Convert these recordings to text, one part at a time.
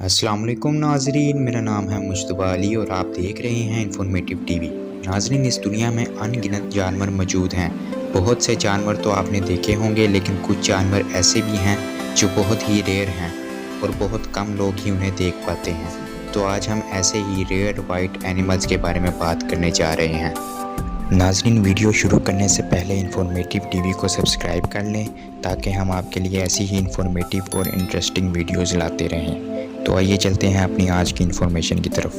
अस्सलाम वालेकुम नाजरीन, मेरा नाम है मुश्तबा अली और आप देख रहे हैं इन्फॉर्मेटिव टीवी। नाजरीन, इस दुनिया में अनगिनत जानवर मौजूद हैं। बहुत से जानवर तो आपने देखे होंगे, लेकिन कुछ जानवर ऐसे भी हैं जो बहुत ही रेयर हैं और बहुत कम लोग ही उन्हें देख पाते हैं। तो आज हम ऐसे ही रेयर वाइट एनिमल्स के बारे में बात करने जा रहे हैं। नाजरीन, वीडियो शुरू करने से पहले इन्फॉर्मेटिव टीवी को सब्सक्राइब कर लें ताकि हम आपके लिए ऐसी ही इन्फॉर्मेटिव और इंटरेस्टिंग वीडियोज़ लाते रहें। तो आइए चलते हैं अपनी आज की इन्फॉर्मेशन की तरफ।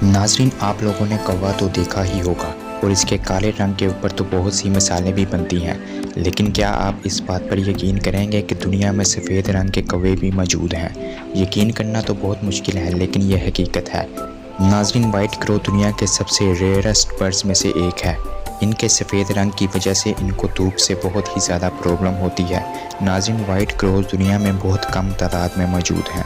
नाजरीन, आप लोगों ने कौवा तो देखा ही होगा और इसके काले रंग के ऊपर तो बहुत सी मिसालें भी बनती हैं, लेकिन क्या आप इस बात पर यकीन करेंगे कि दुनिया में सफ़ेद रंग के कौवे भी मौजूद हैं? यकीन करना तो बहुत मुश्किल है, लेकिन यह हकीकत है। नाजरीन, वाइट क्रो दुनिया के सबसे रेयरेस्ट बर्ड्स में से एक है। इनके सफ़ेद रंग की वजह से इनको धूप से बहुत ही ज़्यादा प्रॉब्लम होती है। नाजरीन, वाइट क्रोज दुनिया में बहुत कम तादाद में मौजूद हैं।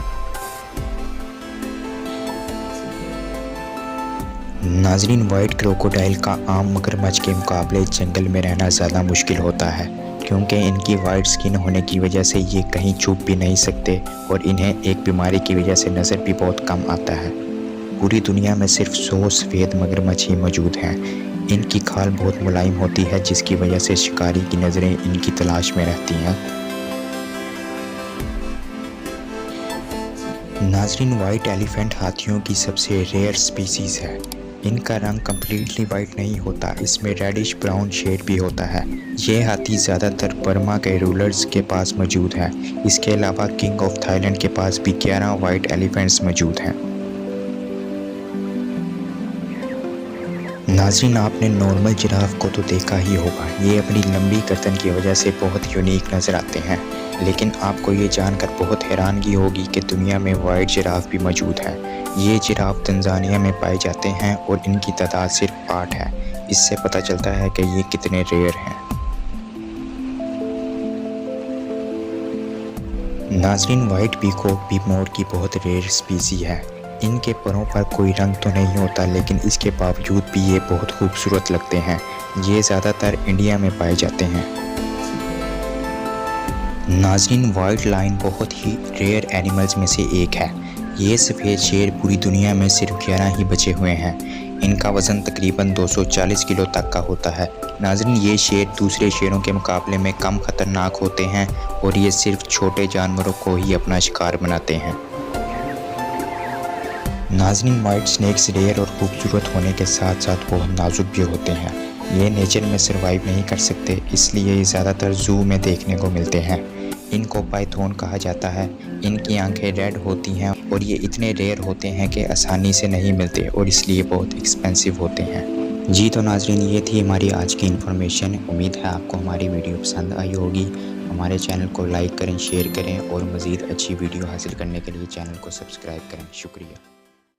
नाजरीन, वाइट क्रोकोडाइल का आम मगरमच्छ के मुकाबले जंगल में रहना ज़्यादा मुश्किल होता है, क्योंकि इनकी वाइट स्किन होने की वजह से ये कहीं छुप भी नहीं सकते और इन्हें एक बीमारी की वजह से नज़र भी बहुत कम आता है। पूरी दुनिया में सिर्फ 100 सफ़ेद मगरमच्छ ही मौजूद हैं। इनकी खाल बहुत मुलायम होती है, जिसकी वजह से शिकारी की नज़रें इनकी तलाश में रहती हैं। नाजरीन, वाइट एलिफेंट हाथियों की सबसे रेयर स्पीसीज़ है। इनका रंग कम्प्लीटली वाइट नहीं होता, इसमें रेडिश ब्राउन शेड भी होता है। ये हाथी ज़्यादातर बर्मा के रूलर्स के पास मौजूद है। इसके अलावा किंग ऑफ थाईलैंड के पास भी 11 वाइट एलिफेंट्स मौजूद हैं। नाज़रीन, आपने नॉर्मल जिराफ को तो देखा ही होगा। ये अपनी लंबी गर्दन की वजह से बहुत यूनिक नज़र आते हैं, लेकिन आपको ये जानकर बहुत हैरानगी होगी कि दुनिया में वाइट जिराफ भी मौजूद है। ये जिराफ तंजानिया में पाए जाते हैं और इनकी तादाद सिर्फ 8 है। इससे पता चलता है कि ये कितने रेयर हैं। नाज़रीन, वाइट पीकॉक भी मोर की बहुत रेयर स्पीसी है। इनके परों पर कोई रंग तो नहीं होता, लेकिन इसके बावजूद भी ये बहुत खूबसूरत लगते हैं। ये ज़्यादातर इंडिया में पाए जाते हैं। नाज़रीन, वाइट लायन बहुत ही रेयर एनिमल्स में से एक है। ये सफ़ेद शेर पूरी दुनिया में सिर्फ 11 ही बचे हुए हैं। इनका वज़न तकरीबन 240 किलो तक का होता है। नाज़रीन, ये शेर दूसरे शेरों के मुकाबले में कम ख़तरनाक होते हैं और ये सिर्फ छोटे जानवरों को ही अपना शिकार बनाते हैं। नाज़रीन, वाइट स्नेक्स रेयर और खूबसूरत होने के साथ साथ बहुत नाजुक भी होते हैं। ये नेचर में सरवाइव नहीं कर सकते, इसलिए ये ज़्यादातर ज़ू में देखने को मिलते हैं। इनको पाइथन कहा जाता है। इनकी आंखें रेड होती हैं और ये इतने रेयर होते हैं कि आसानी से नहीं मिलते और इसलिए बहुत एक्सपेंसिव होते हैं। जी तो नाज़रीन, ये थी हमारी आज की इन्फॉर्मेशन। उम्मीद है आपको हमारी वीडियो पसंद आई होगी। हमारे चैनल को लाइक करें, शेयर करें और मज़ीद अच्छी वीडियो हासिल करने के लिए चैनल को सब्सक्राइब करें। शुक्रिया।